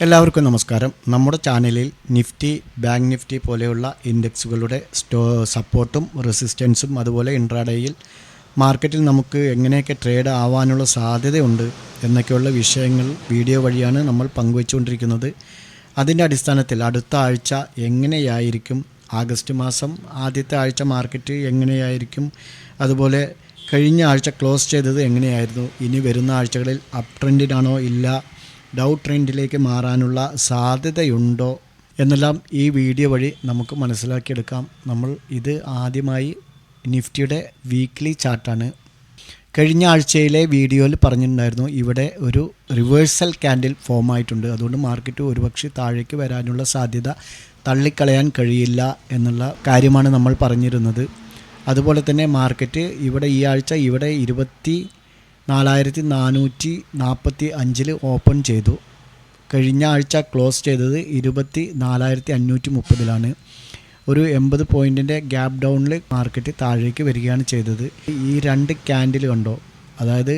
എല്ലാവർക്കും നമസ്കാരം. നമ്മുടെ ചാനലിൽ നിഫ്റ്റി, ബാങ്ക് നിഫ്റ്റി പോലെയുള്ള ഇൻഡെക്സുകളുടെ സപ്പോർട്ടും റെസിസ്റ്റൻസും അതുപോലെ ഇൻട്രാഡേയിൽ മാർക്കറ്റിൽ നമുക്ക് എങ്ങനെയൊക്കെ ട്രേഡ് ആവാനുള്ള സാധ്യതയുണ്ട് എന്നൊക്കെയുള്ള വിഷയങ്ങൾ വീഡിയോ വഴിയാണ് നമ്മൾ പങ്കുവച്ചുകൊണ്ടിരിക്കുന്നത്. അതിൻ്റെ അടിസ്ഥാനത്തിൽ അടുത്ത ആഴ്ച എങ്ങനെയായിരിക്കും, ആഗസ്റ്റ് മാസം ആദ്യത്തെ ആഴ്ച മാർക്കറ്റ് എങ്ങനെയായിരിക്കും, അതുപോലെ കഴിഞ്ഞ ആഴ്ച ക്ലോസ് ചെയ്തത് എങ്ങനെയായിരുന്നു, ഇനി വരുന്ന ആഴ്ചകളിൽ അപ് ട്രെൻഡിനാണോ ഇല്ല ഡൗൺ ട്രെൻഡിലേക്ക് മാറാനുള്ള സാധ്യതയുണ്ടോ എന്നെല്ലാം ഈ വീഡിയോ വഴി നമുക്ക് മനസ്സിലാക്കിയെടുക്കാം. നമ്മൾ ഇത് ആദ്യമായി നിഫ്റ്റിയുടെ വീക്ക്ലി ചാർട്ടാണ്. കഴിഞ്ഞ ആഴ്ചയിലെ വീഡിയോയിൽ പറഞ്ഞിട്ടുണ്ടായിരുന്നു ഇവിടെ ഒരു റിവേഴ്സൽ ക്യാൻഡിൽ ഫോം ആയിട്ടുണ്ട്, അതുകൊണ്ട് മാർക്കറ്റ് ഒരുപക്ഷെ താഴേക്ക് വരാനുള്ള സാധ്യത തള്ളിക്കളയാൻ കഴിയില്ല എന്നുള്ള കാര്യമാണ് നമ്മൾ പറഞ്ഞിരുന്നത്. അതുപോലെ തന്നെ മാർക്കറ്റ് ഇവിടെ ഈ ആഴ്ച ഇവിടെ 24,445 ഓപ്പൺ ചെയ്തു. കഴിഞ്ഞ ആഴ്ച ക്ലോസ് ചെയ്തത് 24,530 ഒരു 80 പോയിൻറ്റിൻ്റെ ഗ്യാപ്പ് ഡൗണിൽ മാർക്കറ്റ് താഴേക്ക് വരികയാണ് ചെയ്തത്. ഈ രണ്ട് ക്യാൻഡിൽ കണ്ടോ, അതായത്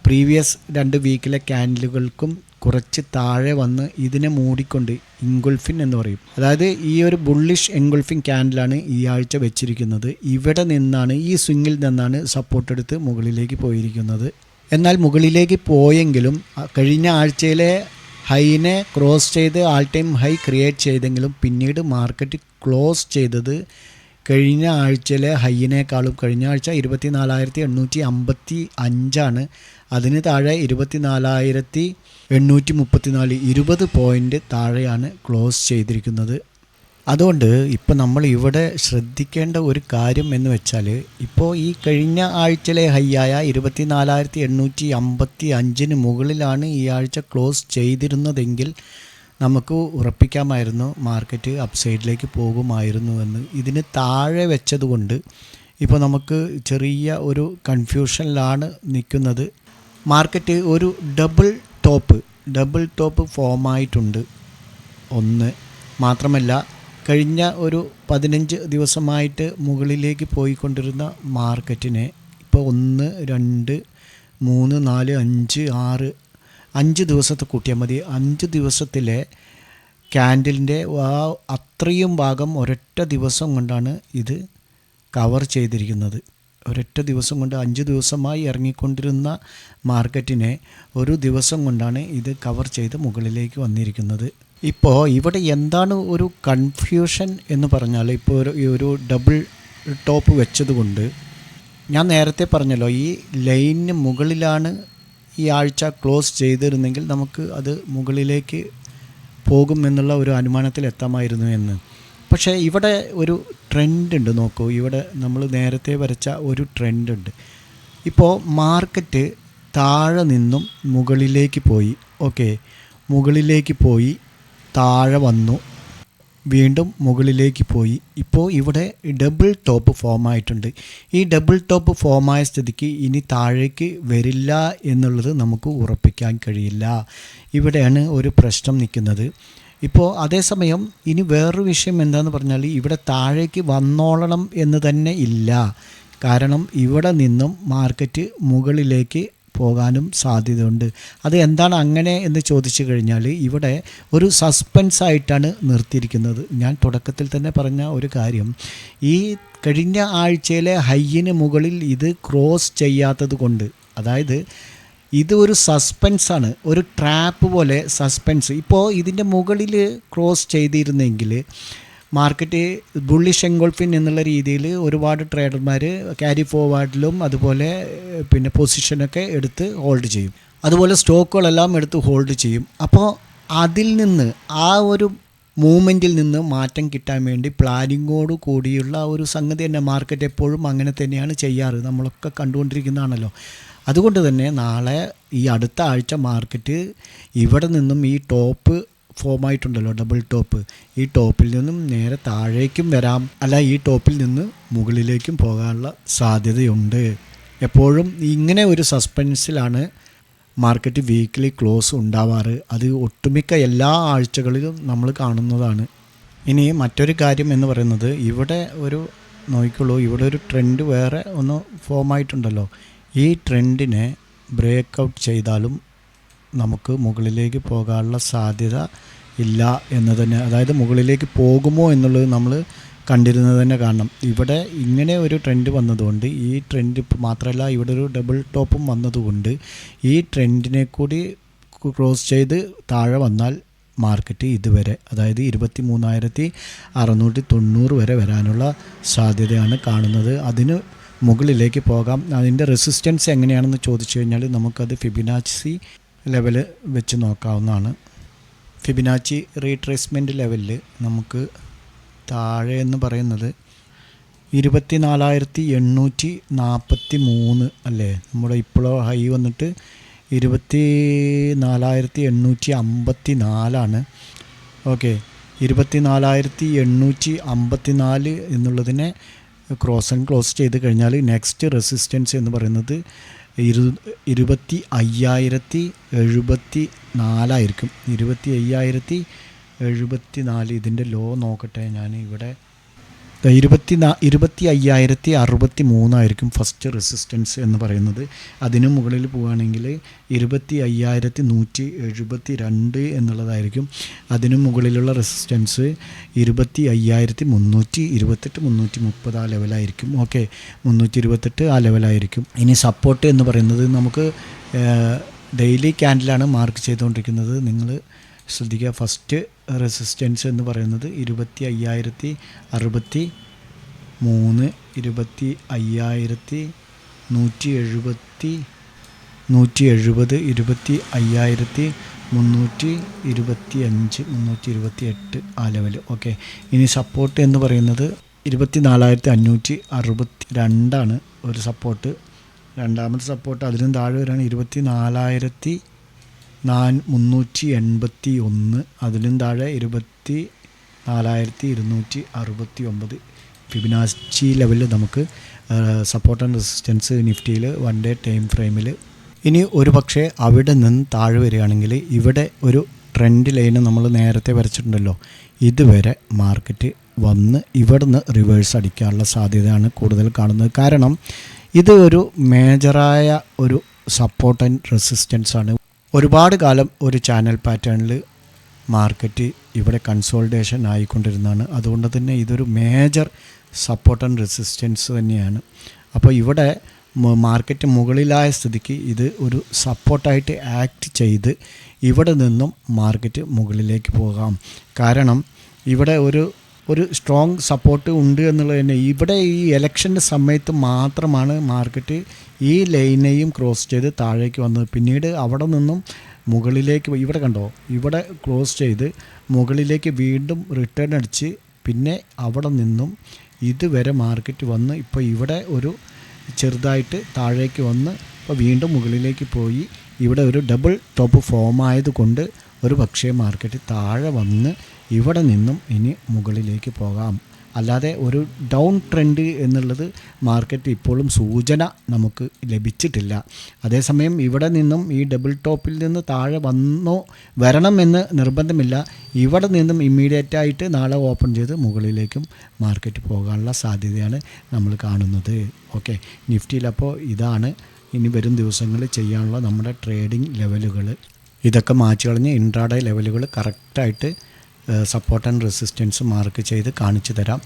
പ്രീവിയസ് 2 വീക്കിലെ ക്യാൻഡിലുകൾക്കും കുറച്ച് താഴെ വന്ന് ഇതിനെ മൂടിക്കൊണ്ട് ഇൻഗുൾഫിൻ എന്ന് പറയും. അതായത് ഈ ഒരു ബുള്ളിഷ് എൻഗുൾഫിങ് ക്യാൻഡിലാണ് ഈ ആഴ്ച വെച്ചിരിക്കുന്നത്. ഇവിടെ നിന്നാണ്, ഈ സ്വിങ്ങിൽ നിന്നാണ് സപ്പോർട്ട് എടുത്ത് മുകളിലേക്ക് പോയിരിക്കുന്നത്. എന്നാൽ മുകളിലേക്ക് പോയെങ്കിലും കഴിഞ്ഞ ആഴ്ചയിലെ ഹൈനെ ക്രോസ് ചെയ്ത് ആൾ ടൈം ഹൈ ക്രിയേറ്റ് ചെയ്തെങ്കിലും പിന്നീട് മാർക്കറ്റ് ക്ലോസ് ചെയ്തത് കഴിഞ്ഞ ആഴ്ചയിലെ ഹൈയിനേക്കാളും, കഴിഞ്ഞ ആഴ്ച 24,855 അതിന് താഴെ 24,834 20 പോയിൻ്റ് താഴെയാണ് ക്ലോസ് ചെയ്തിരിക്കുന്നത്. അതുകൊണ്ട് ഇപ്പോൾ നമ്മൾ ഇവിടെ ശ്രദ്ധിക്കേണ്ട ഒരു കാര്യം എന്ന് വെച്ചാൽ, ഇപ്പോൾ ഈ കഴിഞ്ഞ ആഴ്ചയിലെ ഹൈയായ 24,855 മുകളിലാണ് ഈ ആഴ്ച ക്ലോസ് ചെയ്തിരുന്നതെങ്കിൽ നമുക്ക് ഉറപ്പിക്കാമായിരുന്നു മാർക്കറ്റ് അപ്സൈഡിലേക്ക് പോകുമായിരുന്നുവെന്ന്. ഇതിന് താഴെ വെച്ചതുകൊണ്ട് ഇപ്പോൾ നമുക്ക് ചെറിയ ഒരു കൺഫ്യൂഷനിലാണ് നിൽക്കുന്നത്. മാർക്കറ്റ് ഒരു ഡബിൾ ടോപ്പ് ഫോമായിട്ടുണ്ട്. ഒന്ന് മാത്രമല്ല, കഴിഞ്ഞ ഒരു 15 ദിവസമായിട്ട് മുകളിലേക്ക് പോയിക്കൊണ്ടിരുന്ന മാർക്കറ്റിനെ ഇപ്പോൾ 1, 2, 3, 4, 5, 6 ദിവസത്തെ കൂട്ടിയാൽ മതി. 5 ദിവസത്തിലെ ക്യാൻഡിലിൻ്റെ അത്രയും ഭാഗം ഒരൊറ്റ ദിവസം കൊണ്ടാണ് ഇത് കവർ ചെയ്തിരിക്കുന്നത്. ഒരൊറ്റ ദിവസം കൊണ്ട് 5 ദിവസമായി ഇറങ്ങിക്കൊണ്ടിരുന്ന മാർക്കറ്റിനെ ഒരു ദിവസം കൊണ്ടാണ് ഇത് കവർ ചെയ്ത് മുകളിലേക്ക് വന്നിരിക്കുന്നത്. ഇപ്പോൾ ഇവിടെ എന്താണ് ഒരു കൺഫ്യൂഷൻ എന്ന് പറഞ്ഞാൽ, ഇപ്പോൾ ഒരു ഡബിൾ ടോപ്പ് വെച്ചതുകൊണ്ട് ഞാൻ നേരത്തെ പറഞ്ഞല്ലോ, ഈ ലൈനിന് മുകളിലാണ് ഈ ആഴ്ച ക്ലോസ് ചെയ്തിരുന്നെങ്കിൽ നമുക്ക് അത് മുകളിലേക്ക് പോകുമെന്നുള്ള ഒരു അനുമാനത്തിൽ എത്താമായിരുന്നു എന്ന്. പക്ഷേ ഇവിടെ ഒരു ട്രെൻഡ് ഉണ്ട്, നോക്കൂ. ഇവിടെ നമ്മൾ നേരത്തെ വരച്ച ഒരു ട്രെൻഡ് ഉണ്ട്. ഇപ്പോൾ മാർക്കറ്റ് താഴെ നിന്നും മുകളിലേക്ക് പോയി, മുകളിലേക്ക് പോയി, താഴെ വന്നു, വീണ്ടും മുകളിലേക്ക് പോയി. ഇപ്പോൾ ഇവിടെ ഡബിൾ ടോപ്പ് ഫോമായിട്ടുണ്ട്. ഈ ഡബിൾ ടോപ്പ് ഫോമായ സ്ഥിതിക്ക് ഇനി താഴേക്ക് വരില്ല എന്നുള്ളത് നമുക്ക് ഉറപ്പിക്കാൻ കഴിയില്ല. ഇവിടെയാണ് ഒരു പ്രശ്നം നിൽക്കുന്നത്. ഇപ്പോൾ അതേസമയം ഇനി വേറൊരു വിഷയം എന്താണെന്ന് പറഞ്ഞാൽ, ഇവിടെ താഴേക്ക് വന്നോളണം എന്ന് തന്നെ ഇല്ല. കാരണം ഇവിടെ നിന്നും മാർക്കറ്റ് മുകളിലേക്ക് പോകാനും സാധ്യതയുണ്ട്. അത് എന്താണ് അങ്ങനെ എന്ന് ചോദിച്ചു കഴിഞ്ഞാൽ, ഇവിടെ ഒരു സസ്പെൻസ് ആയിട്ടാണ് നിർത്തിയിരിക്കുന്നത്. ഞാൻ തുടക്കത്തിൽ തന്നെ പറഞ്ഞ ഒരു കാര്യം, ഈ കഴിഞ്ഞ ആഴ്ചയിലെ ഹൈയിന് മുകളിൽ ഇത് ക്രോസ് ചെയ്യാത്തത് കൊണ്ട്, അതായത് ഇത് ഒരു സസ്പെൻസാണ്, ഒരു ട്രാപ്പ് പോലെ സസ്പെൻസ്. ഇപ്പോൾ ഇതിൻ്റെ മുകളിൽ ക്രോസ് ചെയ്തിരുന്നെങ്കിൽ മാർക്കറ്റ് ബുള്ളിഷ് എൻഗൾഫിൻ എന്നുള്ള രീതിയിൽ ഒരുപാട് ട്രേഡർമാർ ക്യാരി ഫോർവേഡിലും അതുപോലെ പിന്നെ പൊസിഷനൊക്കെ എടുത്ത് ഹോൾഡ് ചെയ്യും. അതുപോലെ സ്റ്റോക്കുകളെല്ലാം എടുത്ത് ഹോൾഡ് ചെയ്യും. അപ്പോൾ അതിൽ നിന്ന്, ആ ഒരു മൂവ്മെൻറ്റിൽ നിന്ന് മാറ്റം കിട്ടാൻ വേണ്ടി പ്ലാനിങ്ങോട് കൂടിയുള്ള ഒരു സംഗതി തന്നെ മാർക്കറ്റ് എപ്പോഴും അങ്ങനെ തന്നെയാണ് ചെയ്യാറ്. നമ്മളൊക്കെ കണ്ടുകൊണ്ടിരിക്കുന്നതാണല്ലോ. അതുകൊണ്ട് തന്നെ നാളെ ഈ അടുത്ത ആഴ്ച മാർക്കറ്റ് ഇവിടെ നിന്നും ഈ ടോപ്പ് ഫോമായിട്ടുണ്ടല്ലോ, ഡബിൾ ടോപ്പ്, ഈ ടോപ്പിൽ നിന്നും നേരെ താഴേക്കും വരാം, അല്ല ഈ ടോപ്പിൽ നിന്ന് മുകളിലേക്കും പോകാനുള്ള സാധ്യതയുണ്ട്. എപ്പോഴും ഇങ്ങനെ ഒരു സസ്പെൻസിലാണ് മാർക്കറ്റ് വീക്കിലി ക്ലോസ് ഉണ്ടാവാറ്. അത് ഒട്ടുമിക്ക എല്ലാ ആഴ്ചകളിലും നമ്മൾ കാണുന്നതാണ്. ഇനി മറ്റൊരു കാര്യം എന്ന് പറയുന്നത്, ഇവിടെ ഒരു നോക്കിക്കോളൂ, ഇവിടെ ഒരു ട്രെൻഡ് വേറെ ഒന്ന് ഫോമായിട്ടുണ്ടല്ലോ. ഈ ട്രെൻഡിനെ ബ്രേക്ക് ഔട്ട് ചെയ്താലും നമുക്ക് മുകളിലേക്ക് പോകാനുള്ള സാധ്യത ഇല്ല എന്ന് തന്നെ, അതായത് മുകളിലേക്ക് പോകുമോ എന്നുള്ളത് നമ്മൾ കണ്ടിരുന്നത് തന്നെ കാണണം. ഇവിടെ ഇങ്ങനെ ഒരു ട്രെൻഡ് വന്നതുകൊണ്ട്, ഈ ട്രെൻഡ് മാത്രമല്ല ഇവിടെ ഒരു ഡബിൾ ടോപ്പും വന്നതുകൊണ്ട് ഈ ട്രെൻഡിനെ കൂടി ക്രോസ് ചെയ്ത് താഴെ വന്നാൽ മാർക്കറ്റ് ഇതുവരെ, അതായത് 23,690 വരെ വരാനുള്ള സാധ്യതയാണ് കാണുന്നത്. അതിന് മുകളിലേക്ക് പോകാം. അതിൻ്റെ റെസിസ്റ്റൻസ് എങ്ങനെയാണെന്ന് ചോദിച്ചു കഴിഞ്ഞാൽ നമുക്കത് ഫിബിനാച്ചി ലെവൽ വെച്ച് നോക്കാവുന്നതാണ്. ഫിബിനാച്ചി റീട്രേസ്മെൻറ്റ് ലെവലിൽ നമുക്ക് താഴെ എന്ന് പറയുന്നത് 24,843 അല്ലേ, നമ്മുടെ ഇപ്പോഴോ ഹൈ വന്നിട്ട് 24,854 ഓക്കെ. 24,854 എന്നുള്ളതിനെ ക്ലോസ് ചെയ്ത് കഴിഞ്ഞാൽ നെക്സ്റ്റ് റെസിസ്റ്റൻസ് എന്ന് പറയുന്നത് 25,074 ആയിരിക്കും. 25,074 ഇതിൻ്റെ ലോ നോക്കട്ടെ ഞാൻ ഇവിടെ. 25,063 ആയിരിക്കും ഫസ്റ്റ് റെസിസ്റ്റൻസ് എന്ന് പറയുന്നത്. അതിന് മുകളിൽ പോവുകയാണെങ്കിൽ 25,172 എന്നുള്ളതായിരിക്കും. അതിന് മുകളിലുള്ള റെസിസ്റ്റൻസ് 25,328, 330 ആ ലെവലായിരിക്കും. ഓക്കെ, 328 ആ ലെവലായിരിക്കും. ഇനി സപ്പോർട്ട് എന്ന് പറയുന്നത് നമുക്ക് ഡെയിലി ക്യാൻഡിലാണ് മാർക്ക് ചെയ്തുകൊണ്ടിരിക്കുന്നത്. നിങ്ങൾ ശ്രദ്ധിക്കുക, ഫസ്റ്റ് റെസിസ്റ്റൻസ് എന്ന് പറയുന്നത് 25,063, 25,170, 170, 25,325, 328 ആ ലെവൽ. ഓക്കെ, ഇനി സപ്പോർട്ട് എന്ന് പറയുന്നത് 24,562 ഒരു സപ്പോർട്ട്. രണ്ടാമത്തെ സപ്പോർട്ട് അതിലും താഴെ വരാണ് 24,381, അതിലും താഴെ 24,269. ഫിബിനാച്ചി ലെവലിൽ നമുക്ക് സപ്പോർട്ട് ആൻഡ് റെസിസ്റ്റൻസ് നിഫ്റ്റിയിൽ 1 ഡേ ടൈം ഫ്രെയിമിൽ. ഇനി ഒരു പക്ഷേ അവിടെ നിന്ന് താഴെ വരികയാണെങ്കിൽ ഇവിടെ ഒരു ട്രെൻഡ് ലൈന് നമ്മൾ നേരത്തെ വരച്ചിട്ടുണ്ടല്ലോ, ഇതുവരെ മാർക്കറ്റ് വന്ന് ഇവിടെ നിന്ന് റിവേഴ്സ് അടിക്കാനുള്ള സാധ്യതയാണ് കൂടുതൽ കാണുന്നത്. കാരണം ഇത് ഒരു മേജറായ ഒരു സപ്പോർട്ട് ആൻഡ് റെസിസ്റ്റൻസ് ആണ്. ഒരുപാട് കാലം ഒരു ചാനൽ പാറ്റേണിൽ മാർക്കറ്റ് ഇവിടെ കൺസോൾട്ടേഷൻ ആയിക്കൊണ്ടിരുന്നതാണ്. അതുകൊണ്ട് തന്നെ ഇതൊരു മേജർ സപ്പോർട്ട് ആൻഡ് റെസിസ്റ്റൻസ് തന്നെയാണ്. അപ്പോൾ ഇവിടെ മാർക്കറ്റ് മുകളിലായ സ്ഥിതിക്ക് ഇത് ഒരു സപ്പോർട്ടായിട്ട് ആക്ട് ചെയ്ത് ഇവിടെ നിന്നും മാർക്കറ്റ് മുകളിലേക്ക് പോകാം. കാരണം ഇവിടെ ഒരു സ്ട്രോങ് സപ്പോർട്ട് ഉണ്ട് എന്നുള്ളത് തന്നെ. ഇവിടെ ഈ ഇലക്ഷൻ്റെ സമയത്ത് മാത്രമാണ് മാർക്കറ്റ് ഈ ലൈനെയും ക്രോസ് ചെയ്ത് താഴേക്ക് വന്നത്. പിന്നീട് അവിടെ നിന്നും മുകളിലേക്ക്, ഇവിടെ കണ്ടോ, ഇവിടെ ക്ലോസ് ചെയ്ത് മുകളിലേക്ക് വീണ്ടും റിട്ടേൺ അടിച്ച് പിന്നെ അവിടെ നിന്നും ഇതുവരെ മാർക്കറ്റ് വന്ന് ഇപ്പോൾ ഇവിടെ ഒരു ചെറുതായിട്ട് താഴേക്ക് വന്ന് ഇപ്പോൾ വീണ്ടും മുകളിലേക്ക് പോയി. ഇവിടെ ഒരു ഡബിൾ ടോപ്പ് ഫോം ആയതുകൊണ്ട് ഒരു പക്ഷേ മാർക്കറ്റ് താഴെ വന്ന് ഇവിടെ നിന്നും ഇനി മുകളിലേക്ക് പോകാം. അല്ലാതെ ഒരു ഡൗൺ ട്രെൻഡ് എന്നുള്ളത് മാർക്കറ്റ് ഇപ്പോഴും സൂചന നമുക്ക് ലഭിച്ചിട്ടില്ല. അതേസമയം ഇവിടെ നിന്നും ഈ ഡബിൾ ടോപ്പിൽ നിന്ന് താഴെ വരണമെന്ന് നിർബന്ധമില്ല. ഇവിടെ നിന്നും ഇമ്മീഡിയറ്റായിട്ട് നാളെ ഓപ്പൺ ചെയ്ത് മുകളിലേക്കും മാർക്കറ്റ് പോകാനുള്ള സാധ്യതയാണ് നമ്മൾ കാണുന്നത്. ഓക്കെ, നിഫ്റ്റിയിലപ്പോൾ ഇതാണ് ഇനി വരും ദിവസങ്ങളിൽ ചെയ്യാനുള്ള നമ്മുടെ ട്രേഡിംഗ് ലെവലുകൾ. ഇതൊക്കെ മാറ്റി കളഞ്ഞ് ഇൻട്രാഡേ ലെവലുകൾ കറക്റ്റായിട്ട് സപ്പോർട്ട് ആൻഡ് റെസിസ്റ്റൻസ് മാർക്ക് ചെയ്ത് കാണിച്ചു തരാം.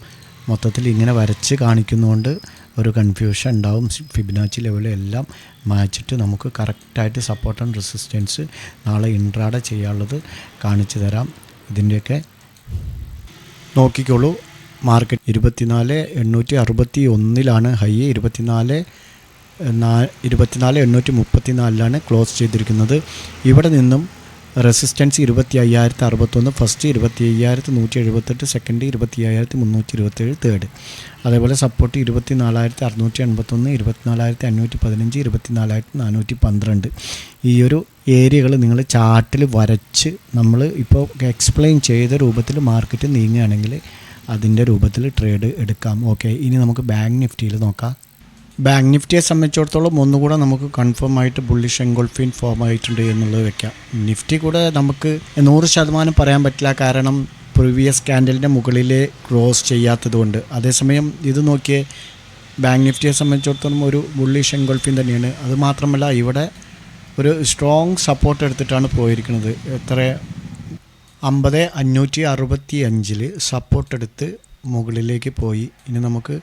മൊത്തത്തിൽ ഇങ്ങനെ വരച്ച് കാണിക്കുന്നതുകൊണ്ട് ഒരു കൺഫ്യൂഷൻ ഉണ്ടാവും. ഫിബിനാച്ചി ലെവലെല്ലാം മാച്ചിട്ട് നമുക്ക് കറക്റ്റായിട്ട് സപ്പോർട്ട് ആൻഡ് റെസിസ്റ്റൻസ് നാളെ ഇൻട്രാഡേ ചെയ്യാനുള്ളത് കാണിച്ചു തരാം. ഇതിൻ്റെയൊക്കെ നോക്കിക്കോളൂ. മാർക്കറ്റ് 24,861 ഹൈ, 24,834 ക്ലോസ് ചെയ്തിരിക്കുന്നത്. ഇവിടെ നിന്നും റെസിസ്റ്റൻസ് 25,061, ഫസ്റ്റ് 25,178, സെക്കൻഡ് 25,327, തേർഡ്. അതേപോലെ സപ്പോർട്ട് 24,681, 24,515, 24,412. ഈ ഒരു ഏരിയകൾ നിങ്ങൾ ചാർട്ടിൽ വരച്ച് നമ്മൾ ഇപ്പോൾ എക്സ്പ്ലെയിൻ ചെയ്ത രൂപത്തിൽ മാർക്കറ്റ് നീങ്ങുകയാണെങ്കിൽ അതിൻ്റെ രൂപത്തിൽ ട്രേഡ് എടുക്കാം. ഓക്കെ, ഇനി നമുക്ക് ബാങ്ക് നിഫ്റ്റിയിൽ നോക്കാം. ബാങ്ക് നിഫ്റ്റിയെ സംബന്ധിച്ചിടത്തോളം ഒന്നുകൂടെ നമുക്ക് കൺഫേം ആയിട്ട് ബുള്ളിഷ് എൻഗോൾഫിൻ ഫോം ആയിട്ടുണ്ട് എന്നുള്ളത് വെക്കാം. നിഫ്റ്റി കൂടെ നമുക്ക് 100% പറയാൻ പറ്റില്ല, കാരണം പ്രീവിയസ് ക്യാൻഡലിൻ്റെ മുകളിലെ ക്രോസ് ചെയ്യാത്തത് കൊണ്ട്. അതേസമയം ഇത് നോക്കിയേ, ബാങ്ക് നിഫ്റ്റിയെ സംബന്ധിച്ചിടത്തോളം ഒരു ബുള്ളിഷ് എൻഗോൾഫിൻ തന്നെയാണ്. അതുമാത്രമല്ല ഇവിടെ ഒരു സ്ട്രോങ് സപ്പോർട്ട് എടുത്തിട്ടാണ് പോയിരിക്കുന്നത്. എത്ര 50,565 സപ്പോർട്ട് എടുത്ത് മുകളിലേക്ക് പോയി. ഇനി നമുക്ക്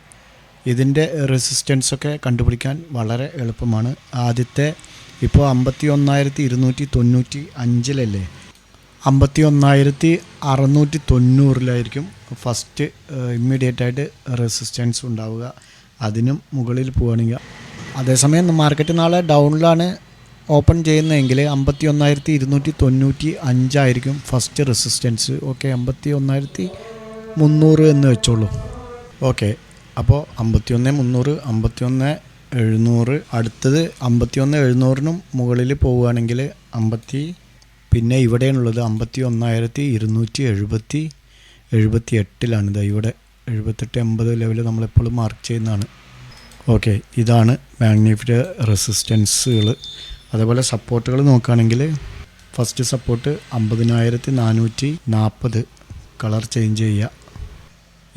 ഇതിൻ്റെ റെസിസ്റ്റൻസൊക്കെ കണ്ടുപിടിക്കാൻ വളരെ എളുപ്പമാണ്. ആദ്യത്തെ ഇപ്പോൾ 51,295 51,690 ഫസ്റ്റ് ഇമ്മീഡിയറ്റായിട്ട് റെസിസ്റ്റൻസ് ഉണ്ടാവുക. അതിനും മുകളിൽ പോവുകയാണെങ്കിൽ, അതേസമയം മാർക്കറ്റ് നാളെ ഡൗണിലാണ് ഓപ്പൺ ചെയ്യുന്നതെങ്കിൽ 51,295 ഫസ്റ്റ് റെസിസ്റ്റൻസ്. ഓക്കെ, 51,300 എന്ന് വെച്ചോളൂ. ഓക്കെ, അപ്പോൾ 51,300, 51,700, അടുത്തത് 51,700 മുകളിൽ പോവുകയാണെങ്കിൽ പിന്നെ ഇവിടെയാണുള്ളത് 51,278 ഇതാ ഇവിടെ 78-80 ലെവൽ നമ്മളെപ്പോഴും മാർക്ക് ചെയ്യുന്നതാണ്. ഓക്കെ, ഇതാണ് ബാങ്ക് നിഫ്റ്റി റെസിസ്റ്റൻസുകൾ. അതേപോലെ സപ്പോർട്ടുകൾ നോക്കുകയാണെങ്കിൽ ഫസ്റ്റ് സപ്പോർട്ട് 50,440 കളർ ചേഞ്ച് ചെയ്യുക.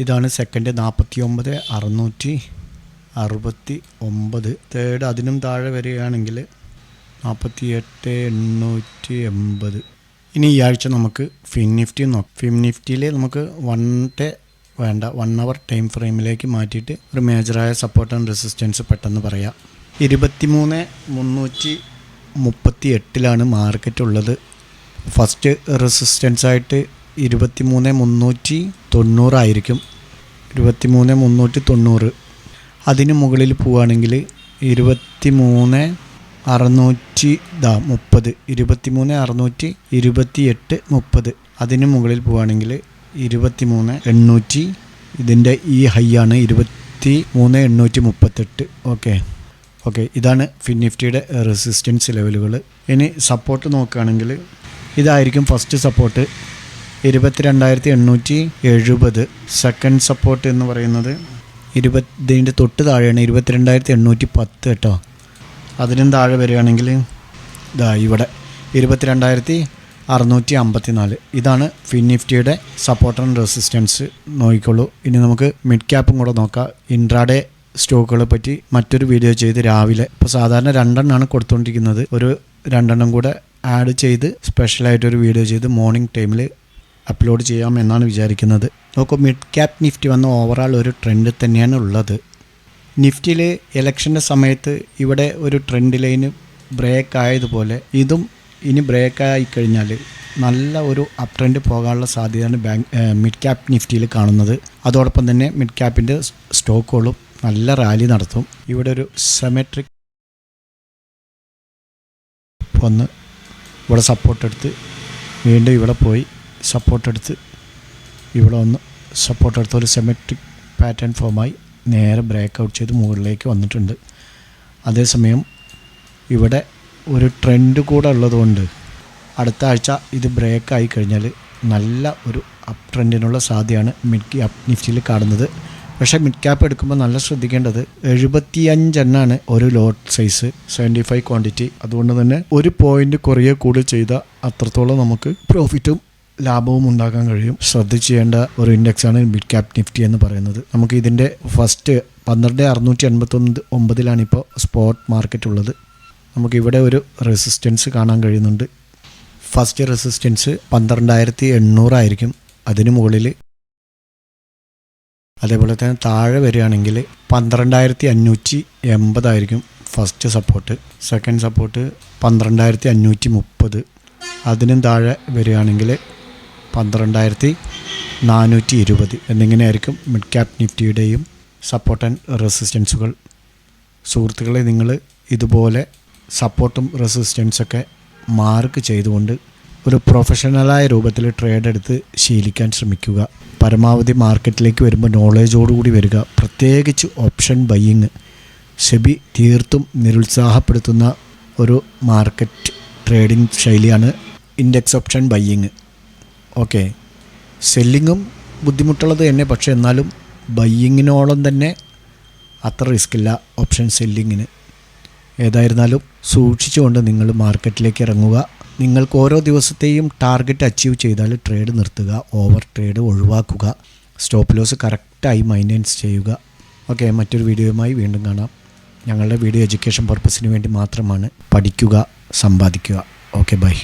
ഇതാണ് സെക്കൻഡ് 49,669. തേർഡ് അതിനും താഴെ വരികയാണെങ്കിൽ 48,880. ഇനി ഈ ആഴ്ച നമുക്ക് ഫിൻ നിഫ്റ്റി നോക്കാം. ഫിൻ നിഫ്റ്റിയിൽ നമുക്ക് 1 അവർ ടൈം ഫ്രെയിമിലേക്ക് മാറ്റിയിട്ട് ഒരു മേജറായ സപ്പോർട്ട് ആൻഡ് റെസിസ്റ്റൻസ് പെട്ടെന്ന് പറയാം. 23,338 മാർക്കറ്റ് ഉള്ളത്. ഫസ്റ്റ് റെസിസ്റ്റൻസ് ആയിട്ട് 23,390 ആയിരിക്കും. 23,390. അതിന് മുകളിൽ പോവുകയാണെങ്കിൽ 23,630, 23,628, അതിന് മുകളിൽ പോവുകയാണെങ്കിൽ 23,800. ഇതിൻ്റെ ഈ ഹൈ ആണ് 23,838. ഓക്കെ, ഇതാണ് ഫിൻ നിഫ്റ്റിയുടെ റെസിസ്റ്റൻസ് ലെവലുകൾ. ഇനി സപ്പോർട്ട് നോക്കുകയാണെങ്കിൽ ഇതായിരിക്കും ഫസ്റ്റ് സപ്പോർട്ട് 22,870. സെക്കൻഡ് സപ്പോർട്ട് എന്ന് പറയുന്നത് ഇതിൻ്റെ തൊട്ട് താഴെയാണ് 22,810 കേട്ടോ. അതിനും താഴെ വരികയാണെങ്കിൽ ഇവിടെ 22,654. ഇതാണ് ഫിൻ നിഫ്റ്റിയുടെ സപ്പോർട്ട് ആൻഡ് റെസിസ്റ്റൻസ്. നോക്കിക്കോളൂ. ഇനി നമുക്ക് മിഡ് ക്യാപ്പും കൂടെ നോക്കാം. ഇൻട്രാഡേ സ്റ്റോക്കുകളെ പറ്റി മറ്റൊരു വീഡിയോ ചെയ്ത് രാവിലെ, ഇപ്പോൾ സാധാരണ 2 എണ്ണമാണ് കൊടുത്തുകൊണ്ടിരിക്കുന്നത്, ഒരു 2 എണ്ണം കൂടെ ആഡ് ചെയ്ത് സ്പെഷ്യലായിട്ടൊരു വീഡിയോ ചെയ്ത് മോർണിംഗ് ടൈമിൽ അപ്ലോഡ് ചെയ്യാമെന്നാണ് വിചാരിക്കുന്നത്. നോക്കൂ, മിഡ് ക്യാപ് നിഫ്റ്റി വന്ന ഓവറാൾ ഒരു ട്രെൻഡ് തന്നെയാണ് ഉള്ളത്. നിഫ്റ്റിയിൽ ഇലക്ഷൻ്റെ സമയത്ത് ഇവിടെ ഒരു ട്രെൻഡ് ലൈന് ബ്രേക്ക് ആയതുപോലെ ഇതും ഇനി ബ്രേക്ക് ആയിക്കഴിഞ്ഞാൽ നല്ല ഒരു അപ് ട്രെൻഡ് പോകാനുള്ള സാധ്യതയാണ് മിഡ് ക്യാപ് നിഫ്റ്റിയിൽ കാണുന്നത്. അതോടൊപ്പം തന്നെ മിഡ് ക്യാപ്പിൻ്റെ സ്റ്റോക്കുകളും നല്ല റാലി നടത്തും. ഇവിടെ ഒരു സിമെട്രിക് വന്ന് ഇവിടെ സപ്പോർട്ട് എടുത്ത് വീണ്ടും ഇവിടെ പോയി സപ്പോർട്ട് എടുത്ത് ഇവിടെ വന്ന് സപ്പോർട്ട് എടുത്ത് ഒരു സിമെട്രിക് പാറ്റേൺ ഫോമായി നേരെ ബ്രേക്ക് ഔട്ട് ചെയ്ത് മുകളിലേക്ക് വന്നിട്ടുണ്ട്. അതേസമയം ഇവിടെ ഒരു ട്രെൻഡ് കൂടെ ഉള്ളതുകൊണ്ട് അടുത്ത ആഴ്ച ഇത് ബ്രേക്ക് ആയി കഴിഞ്ഞാൽ നല്ല ഒരു അപ് ട്രെൻഡിനുള്ള സാധ്യതയാണ് മിഡ് ക്യാപ് നിഫ്റ്റിയിൽ കാണുന്നത്. പക്ഷേ മിഡ് ക്യാപ്പ് എടുക്കുമ്പോൾ നല്ല ശ്രദ്ധിക്കേണ്ടത് 75 എണ്ണമാണ് ഒരു ലോട്ട് സൈസ്, 75 ക്വാണ്ടിറ്റി. അതുകൊണ്ട് തന്നെ ഒരു പോയിൻ്റ് കുറയെ കൂടി ചെയ്താൽ അത്രത്തോളം നമുക്ക് പ്രോഫിറ്റും ലാഭവും ഉണ്ടാക്കാൻ കഴിയും. ശ്രദ്ധിച്ച് ചെയ്യേണ്ട ഒരു ഇൻഡെക്സാണ് മിഡ് ക്യാപ് നിഫ്റ്റി എന്ന് പറയുന്നത്. നമുക്ക് ഇതിൻ്റെ ഫസ്റ്റ് 12,689 ഇപ്പോൾ സ്പോട്ട് മാർക്കറ്റ് ഉള്ളത്. നമുക്കിവിടെ ഒരു റെസിസ്റ്റൻസ് കാണാൻ കഴിയുന്നുണ്ട്. ഫസ്റ്റ് റെസിസ്റ്റൻസ് 12,800 ആയിരിക്കും. അതിന് മുകളിൽ അതേപോലെ തന്നെ താഴെ വരികയാണെങ്കിൽ 12,580 ആയിരിക്കും ഫസ്റ്റ് സപ്പോർട്ട്. Second support 12,530. അതിനും താഴെ വരികയാണെങ്കിൽ 12,420 എന്നിങ്ങനെയായിരിക്കും മിഡ് ക്യാപ് നിഫ്റ്റിയുടെയും സപ്പോർട്ട് ആൻഡ് റെസിസ്റ്റൻസുകൾ. സുഹൃത്തുക്കളെ, നിങ്ങൾ ഇതുപോലെ സപ്പോർട്ടും റെസിസ്റ്റൻസൊക്കെ മാർക്ക് ചെയ്തുകൊണ്ട് ഒരു പ്രൊഫഷണലായ രൂപത്തിൽ ട്രേഡ് എടുത്ത് ശീലിക്കാൻ ശ്രമിക്കുക. പരമാവധി മാർക്കറ്റിലേക്ക് വരുമ്പോൾ നോളേജോടുകൂടി വരിക. പ്രത്യേകിച്ച് ഓപ്ഷൻ ബയ്യിങ് സെബി തീർത്തും നിരുത്സാഹപ്പെടുത്തുന്ന ഒരു മാർക്കറ്റ് ട്രേഡിംഗ് ശൈലിയാണ് ഇൻഡെക്സ് ഓപ്ഷൻ ബയ്യിങ്. ഓക്കെ, സെല്ലിങ്ങും ബുദ്ധിമുട്ടുള്ളത് തന്നെ, പക്ഷേ എന്നാലും ബയ്യിങ്ങിനോളം തന്നെ അത്ര റിസ്ക്കില്ല ഓപ്ഷൻ സെല്ലിങ്ങിന്. ഏതായിരുന്നാലും സൂക്ഷിച്ചുകൊണ്ട് നിങ്ങൾ മാർക്കറ്റിലേക്ക് ഇറങ്ങുക. നിങ്ങൾക്ക് ഓരോ ദിവസത്തെയും ടാർഗറ്റ് അച്ചീവ് ചെയ്താൽ ട്രേഡ് നിർത്തുക, ഓവർ ട്രേഡ് ഒഴിവാക്കുക, സ്റ്റോപ്പ് ലോസ് കറക്റ്റായി മെയിൻ്റെനൻസ് ചെയ്യുക. ഓക്കെ, മറ്റൊരു വീഡിയോയുമായി വീണ്ടും കാണാം. ഞങ്ങളുടെ വീഡിയോ എഡ്യൂക്കേഷൻ പർപ്പസിന് വേണ്ടി മാത്രമാണ്. പഠിക്കുക, സമ്പാദിക്കുക. Okay, by.